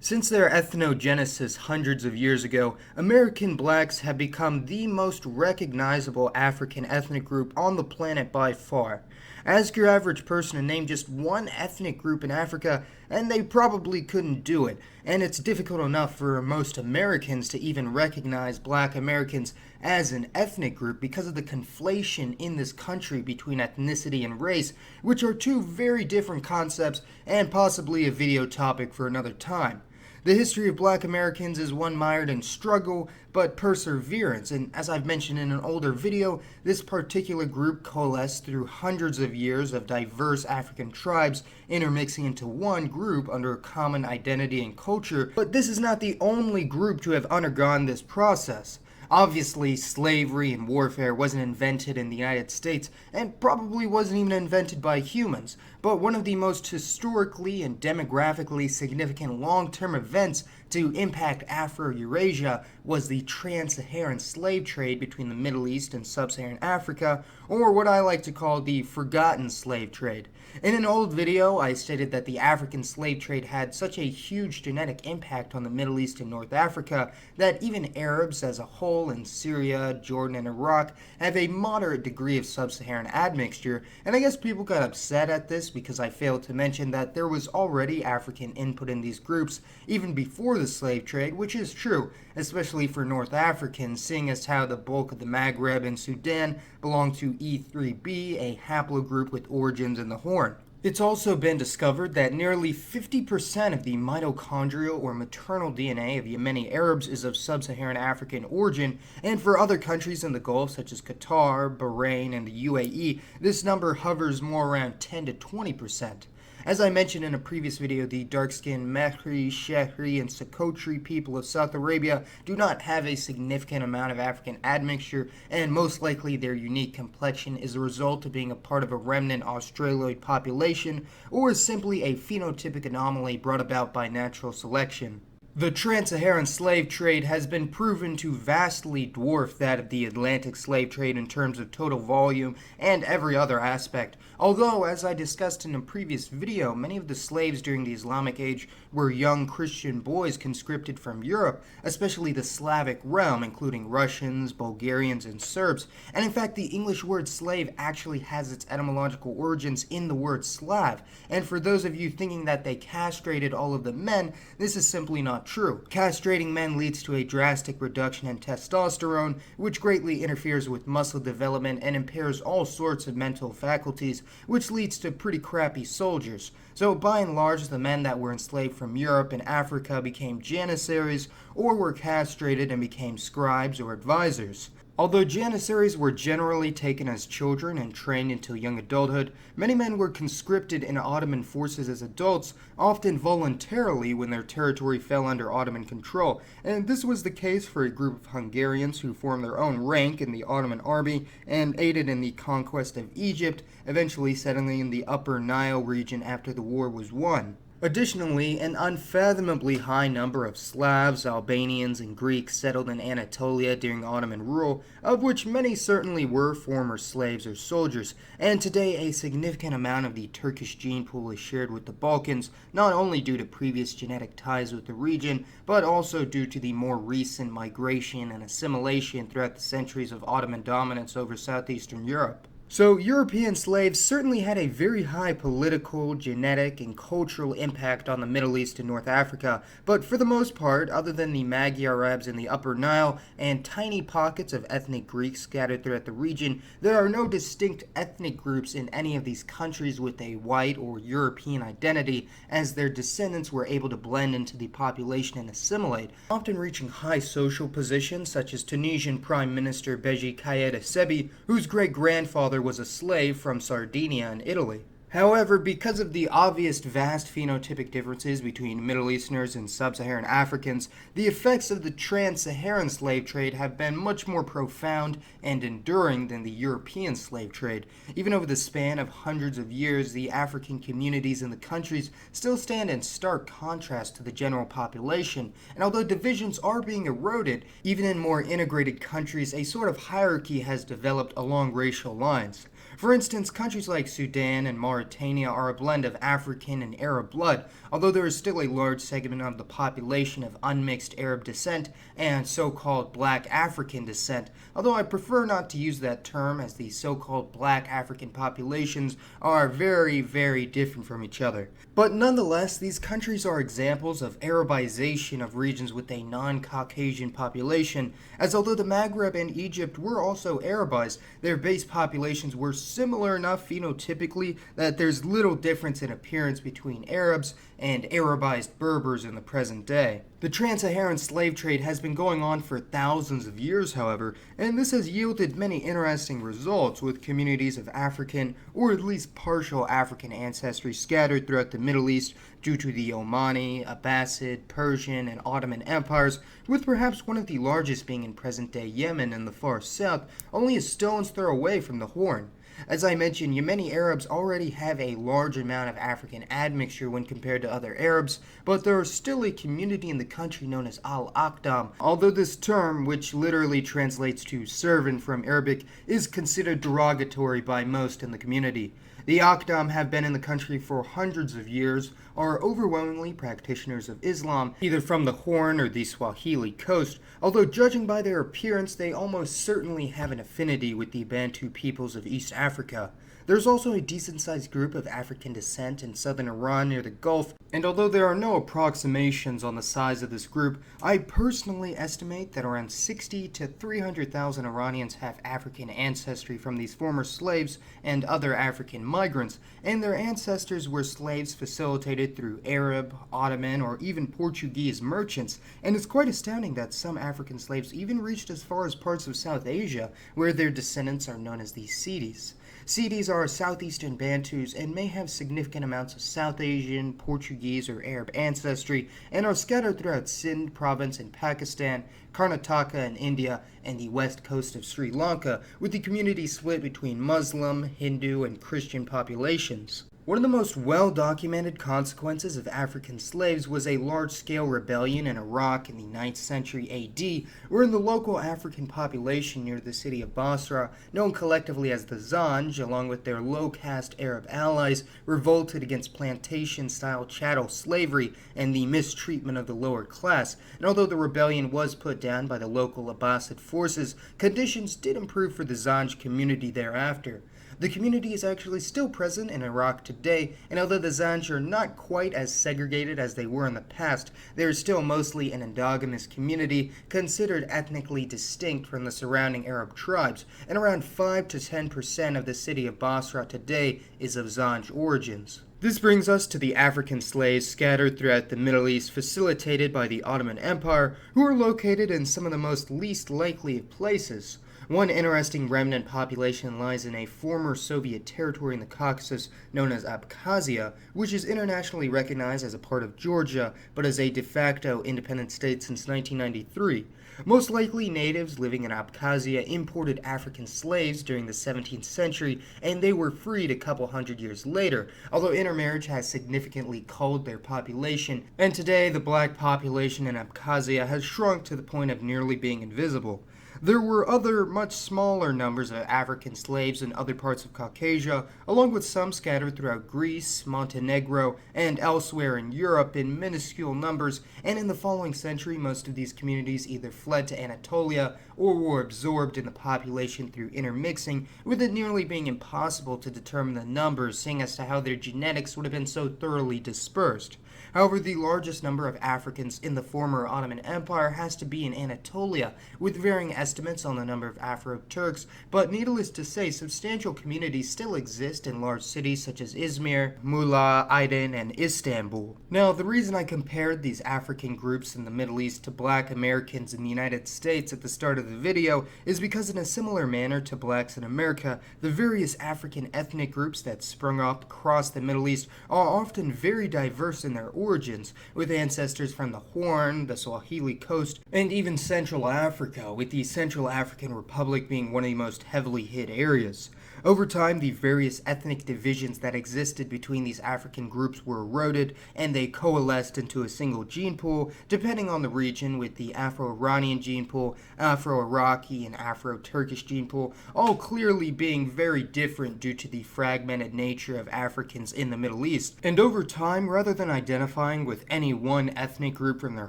Since their ethnogenesis hundreds of years ago, American blacks have become the most recognizable African ethnic group on the planet by far. Ask your average person to name just one ethnic group in Africa, and they probably couldn't do it. And it's difficult enough for most Americans to even recognize black Americans as an ethnic group because of the conflation in this country between ethnicity and race, which are two very different concepts and possibly a video topic for another time. The history of black Americans is one mired in struggle, but perseverance, and as I've mentioned in an older video, this particular group coalesced through hundreds of years of diverse African tribes intermixing into one group under a common identity and culture, but this is not the only group to have undergone this process. Obviously, slavery and warfare wasn't invented in the United States and probably wasn't even invented by humans, but one of the most historically and demographically significant long-term events to impact Afro-Eurasia was the Trans-Saharan slave trade between the Middle East and Sub-Saharan Africa, or what I like to call the forgotten slave trade. In an old video, I stated that the African slave trade had such a huge genetic impact on the Middle East and North Africa that even Arabs as a whole in Syria, Jordan, and Iraq have a moderate degree of sub-Saharan admixture, and I guess people got upset at this because I failed to mention that there was already African input in these groups even before the slave trade, which is true, especially for North Africans, seeing as how the bulk of the Maghreb and Sudan belong to E3b, a haplogroup with origins in the Horn. It's also been discovered that nearly 50% of the mitochondrial or maternal DNA of Yemeni Arabs is of sub-Saharan African origin, and for other countries in the Gulf such as Qatar, Bahrain, and the UAE, this number hovers more around 10 to 20%. As I mentioned in a previous video, the dark-skinned Mehri, Shehri, and Socotra people of South Arabia do not have a significant amount of African admixture, and most likely their unique complexion is a result of being a part of a remnant Australoid population, or is simply a phenotypic anomaly brought about by natural selection. The Trans-Saharan slave trade has been proven to vastly dwarf that of the Atlantic slave trade in terms of total volume and every other aspect, although, as I discussed in a previous video, many of the slaves during the Islamic age were young Christian boys conscripted from Europe, especially the Slavic realm, including Russians, Bulgarians, and Serbs, and in fact the English word slave actually has its etymological origins in the word Slav, and for those of you thinking that they castrated all of the men, this is simply not true. Castrating men leads to a drastic reduction in testosterone, which greatly interferes with muscle development and impairs all sorts of mental faculties, which leads to pretty crappy soldiers. So by and large, the men that were enslaved from Europe and Africa became janissaries, or were castrated and became scribes or advisors. Although janissaries were generally taken as children and trained until young adulthood, many men were conscripted in Ottoman forces as adults, often voluntarily when their territory fell under Ottoman control, and this was the case for a group of Hungarians who formed their own rank in the Ottoman army and aided in the conquest of Egypt, eventually settling in the Upper Nile region after the war was won. Additionally, an unfathomably high number of Slavs, Albanians, and Greeks settled in Anatolia during Ottoman rule, of which many certainly were former slaves or soldiers, and today a significant amount of the Turkish gene pool is shared with the Balkans, not only due to previous genetic ties with the region, but also due to the more recent migration and assimilation throughout the centuries of Ottoman dominance over southeastern Europe. So European slaves certainly had a very high political, genetic, and cultural impact on the Middle East and North Africa, but for the most part, other than the Magyar Arabs in the Upper Nile and tiny pockets of ethnic Greeks scattered throughout the region, there are no distinct ethnic groups in any of these countries with a white or European identity, as their descendants were able to blend into the population and assimilate, often reaching high social positions such as Tunisian Prime Minister Beji Caid Essebsi, whose great-grandfather was a slave from Sardinia in Italy. However, because of the obvious vast phenotypic differences between Middle Easterners and Sub-Saharan Africans, the effects of the Trans-Saharan slave trade have been much more profound and enduring than the European slave trade. Even over the span of hundreds of years, the African communities in the countries still stand in stark contrast to the general population, and although divisions are being eroded, even in more integrated countries, a sort of hierarchy has developed along racial lines. For instance, countries like Sudan and Mauritania are a blend of African and Arab blood, although there is still a large segment of the population of unmixed Arab descent and so-called Black African descent, although I prefer not to use that term as the so-called Black African populations are very, very different from each other. But nonetheless, these countries are examples of Arabization of regions with a non-Caucasian population, as although the Maghreb and Egypt were also Arabized, their base populations were similar enough phenotypically that there's little difference in appearance between Arabs and Arabized Berbers in the present day. The Trans-Saharan slave trade has been going on for thousands of years, however, and this has yielded many interesting results with communities of African or at least partial African ancestry scattered throughout the Middle East due to the Omani, Abbasid, Persian, and Ottoman empires, with perhaps one of the largest being in present-day Yemen in the far south, only a stone's throw away from the Horn. As I mentioned, Yemeni Arabs already have a large amount of African admixture when compared to other Arabs, but there is still a community in the country known as Al-Aqdam, although this term, which literally translates to servant from Arabic, is considered derogatory by most in the community. The Aqdam have been in the country for hundreds of years, are overwhelmingly practitioners of Islam, either from the Horn or the Swahili coast, although judging by their appearance, they almost certainly have an affinity with the Bantu peoples of East Africa. There's also a decent-sized group of African descent in southern Iran near the Gulf, and although there are no approximations on the size of this group, I personally estimate that around 60 to 300,000 Iranians have African ancestry from these former slaves and other African migrants, and their ancestors were slaves facilitated through Arab, Ottoman, or even Portuguese merchants, and it's quite astounding that some African slaves even reached as far as parts of South Asia, where their descendants are known as the Sidis. Sidis are southeastern Bantus and may have significant amounts of South Asian, Portuguese, or Arab ancestry and are scattered throughout Sindh province in Pakistan, Karnataka in India, and the west coast of Sri Lanka, with the community split between Muslim, Hindu, and Christian populations. One of the most well-documented consequences of African slaves was a large-scale rebellion in Iraq in the 9th century AD, wherein the local African population near the city of Basra, known collectively as the Zanj, along with their low-caste Arab allies, revolted against plantation-style chattel slavery and the mistreatment of the lower class, and although the rebellion was put down by the local Abbasid forces, conditions did improve for the Zanj community thereafter. The community is actually still present in Iraq today, and although the Zanj are not quite as segregated as they were in the past, they are still mostly an endogamous community considered ethnically distinct from the surrounding Arab tribes, and around 5 to 10% of the city of Basra today is of Zanj origins. This brings us to the African slaves scattered throughout the Middle East facilitated by the Ottoman Empire, who are located in some of the most least likely of places. One interesting remnant population lies in a former Soviet territory in the Caucasus known as Abkhazia, which is internationally recognized as a part of Georgia, but as a de facto independent state since 1993. Most likely natives living in Abkhazia imported African slaves during the 17th century, and they were freed a couple hundred years later, although intermarriage has significantly culled their population, and today the black population in Abkhazia has shrunk to the point of nearly being invisible. There were other much smaller numbers of African slaves in other parts of Caucasia, along with some scattered throughout Greece, Montenegro, and elsewhere in Europe in minuscule numbers, and in the following century most of these communities either fled to Anatolia or were absorbed in the population through intermixing, with it nearly being impossible to determine the numbers, seeing as to how their genetics would have been so thoroughly dispersed. However, the largest number of Africans in the former Ottoman Empire has to be in Anatolia, with varying estimates on the number of Afro-Turks, but needless to say, substantial communities still exist in large cities such as Izmir, Muğla, Aydın, and Istanbul. Now, the reason I compared these African groups in the Middle East to black Americans in the United States at the start of the video is because in a similar manner to blacks in America, the various African ethnic groups that sprung up across the Middle East are often very diverse in their origins, with ancestors from the Horn, the Swahili coast, and even Central Africa, with the Central African Republic being one of the most heavily hit areas. Over time, the various ethnic divisions that existed between these African groups were eroded, and they coalesced into a single gene pool, depending on the region, with the Afro-Iranian gene pool, Afro-Iraqi, and Afro-Turkish gene pool, all clearly being very different due to the fragmented nature of Africans in the Middle East. And over time, rather than identifying with any one ethnic group from their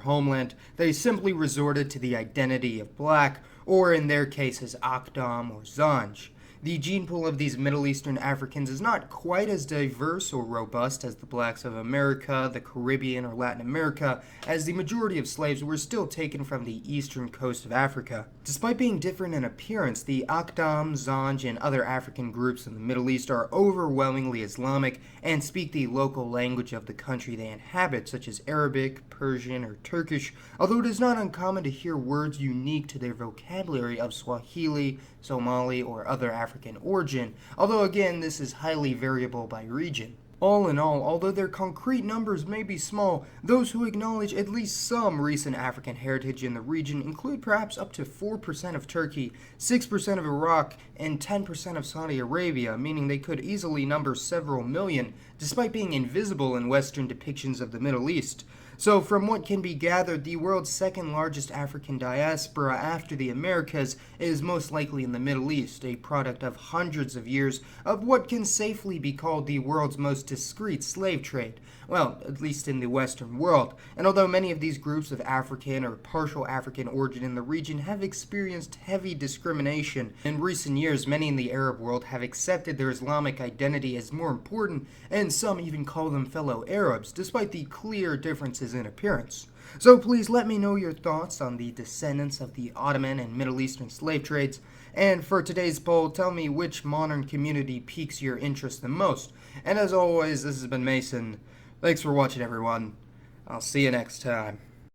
homeland, they simply resorted to the identity of black, or in their cases, Akdam or Zanj. The gene pool of these Middle Eastern Africans is not quite as diverse or robust as the blacks of America, the Caribbean, or Latin America, as the majority of slaves were still taken from the eastern coast of Africa. Despite being different in appearance, the Akdam, Zanj, and other African groups in the Middle East are overwhelmingly Islamic and speak the local language of the country they inhabit, such as Arabic, Persian, or Turkish, although it is not uncommon to hear words unique to their vocabulary of Swahili, Somali, or other African origin, although again this is highly variable by region. All in all, although their concrete numbers may be small, those who acknowledge at least some recent African heritage in the region include perhaps up to 4% of Turkey, 6% of Iraq, and 10% of Saudi Arabia, meaning they could easily number several million, despite being invisible in Western depictions of the Middle East. So from what can be gathered, the world's second largest African diaspora after the Americas is most likely in the Middle East, a product of hundreds of years of what can safely be called the world's most discrete slave trade. Well, at least in the Western world. And although many of these groups of African or partial African origin in the region have experienced heavy discrimination, in recent years many in the Arab world have accepted their Islamic identity as more important, and some even call them fellow Arabs, despite the clear differences in appearance. So please let me know your thoughts on the descendants of the Ottoman and Middle Eastern slave trades. And for today's poll, tell me which modern community piques your interest the most. And as always, this has been Mason. Thanks for watching, everyone. I'll see you next time.